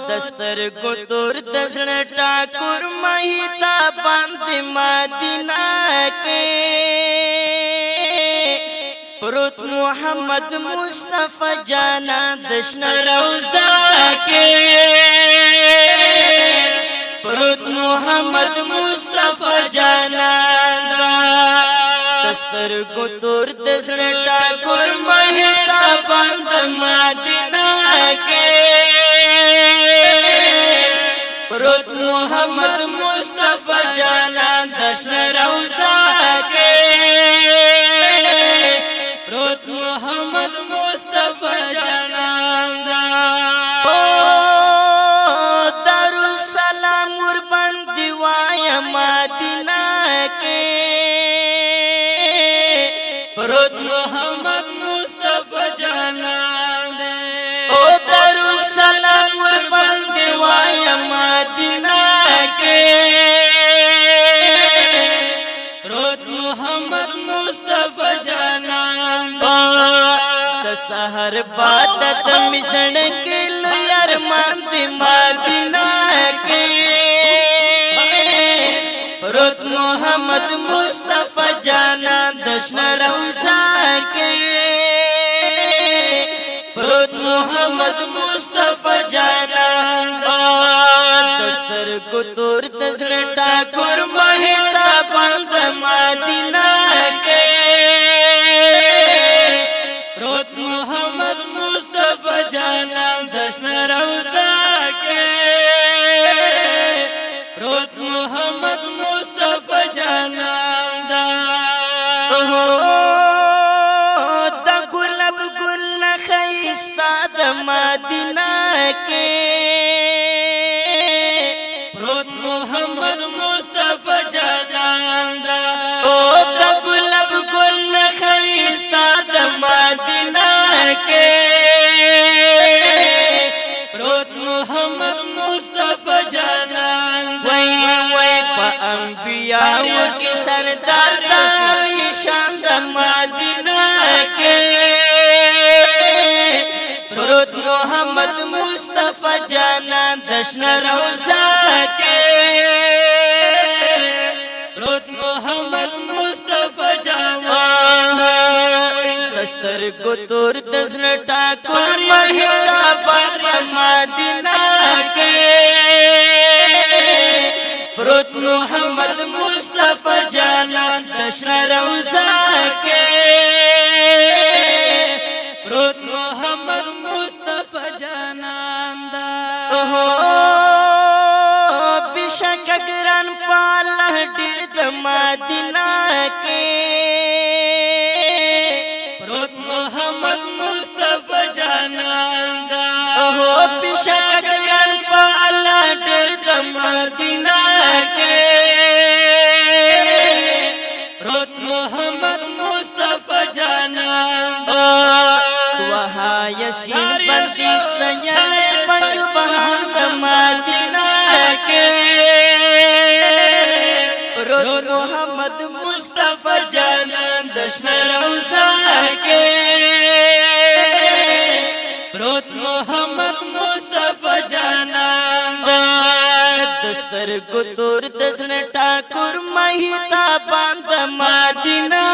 दस्तर गुतुर दसण ठाकुर महिता बंद मदीना के रुत मोहम्मद मुस्तफा जाना दशन रोजा के रुत मोहम्मद मुस्तफा जाना दस्तर गुतुर दसण ठाकुर महिता बंद मदीना के रुत मोहम्मद मुस्तफा जाना दशन रोजा के रुत मोहम्मद मुस्तफा जाना दारुसलाम उर्बन दिवाया मदीना के रुत मोहम्मद मुस्तफा जाना ओ दारुसलाम उर्बन दिवाया मदीना के रुत मोहम्मद मुस्तफा जाना सहर बादत मिशन के लयर मंद मदीना के रुत मोहम्मद मुस्तफा जाना दशन रोजा के रुत मोहम्मद मुस्तफा जाना दस्तर गुतुर दसण ठाकुर महिता बंद मदीना के रुत मोहम्मद मुस्तफा जाना दशन रोजा के रुत मोहम्मद मुस्तफा जाना द गुलाब गुल खैस्ता द मदीना के रुत मोहम्मद मुस्तफा जाना ओ द गुलाब गुल खैस्ता द मदीना के रुत मोहम्मद मुस्तफा जाना वही अंबिया के सरदार शान द मदीना के रुत मोहम्मद मुस्तफा जाना दशन रोजा के रुत मोहम्मद मुस्तफा जाना दस्तर गुतुर दसण ठाकुर महिता बंद मदीना के रुत मोहम्मद मुस्तफा जाना दशन रोजा के रुत मोहम्मद मुस्तफा जाना बिशक ग्रन पाला डिर्द मदीना के रुत मोहम्मद मुस्तफा जाना बिशक ग्रन पाला डिर्द मदीना के रुत मोहम्मद मुस्तफा जाना वहाँ यसीन बंदिस्त सुबहान मदीना के रुत मोहम्मद मुस्तफा जाना दशन रोजा के रुत मोहम्मद मुस्तफा जाना दस्तर गुतुर दसण ठाकुर महिता बंद मदीना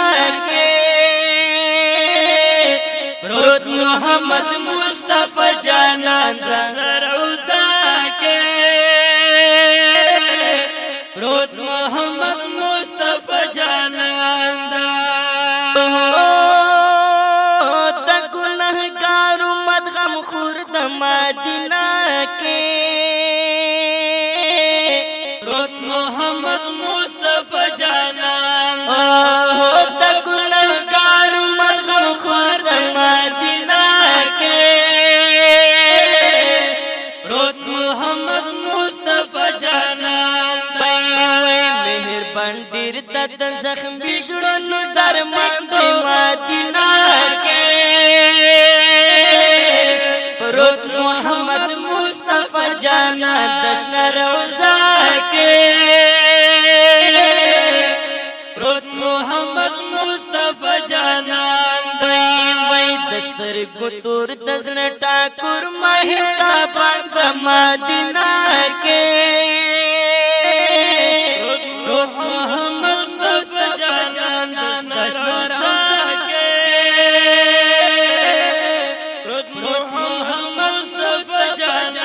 के रुत मोहम्मद मुस्तफा जाना दशन रोजा के रुत मोहम्मद मुस्तफा जाना द गुनहगार मदगम खुर्द मदीना के रुत मोहम्मद मुस्तफा जाना द गुनहगार मदगम खुर्द मदीना के रुत मोहम्मद मुस्तफा जाना मेहरबान डीर दद जख्म बिछड़न दरमंद मदीना के रुत मोहम्मद मुस्तफा जाना दशन रोजा के रुत मोहम्मद मुस्तफा जाना दस्तर गुतुर दसण ठाकुर महिता बंद मदीना के रोज़ मोहम्मद मुस्तफा जान दशहरा के रोज़ मोहम्मद मुस्तफा जान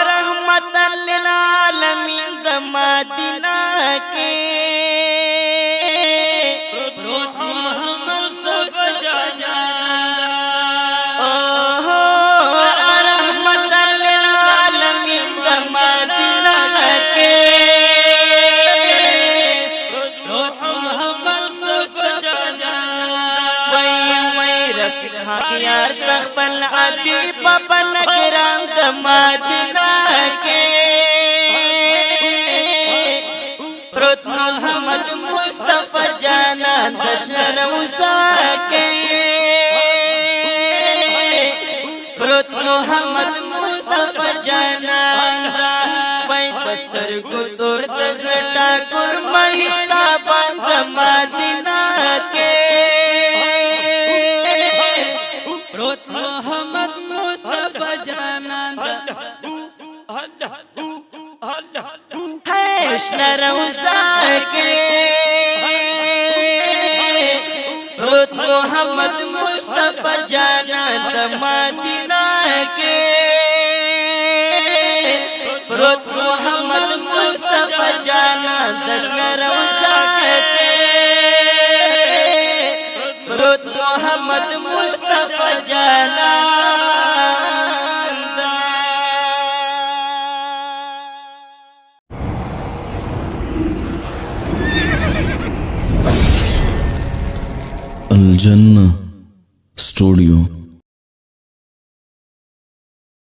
रहमतल लिल आलमीन द मदीना के रोज़ मोहम्मद मुस्तफा जान रहमतल लिल आलमीन द मदीना के रोज़ मोहम्मद मुस्तफा जान यार तखपल आदि पपन ग्राम द मदीना के रोज़ मोहम्मद मुस्तफा जाना दशहरा के रोज़ मोहम्मद मुस्तफा जाना बस्तर गुतुर ठाकुर महिला बंद मदीना के रोज़ मोहम्मद मुस्तफा जाना के रोज़ मोहम्मद मुस्तफा जाना मदीना के रोज़ मोहम्मद मुस्तफा जाना दशहरा के रोज़ मोहम्मद मुस्तफा जाना अल जन्नह स्टूडियो।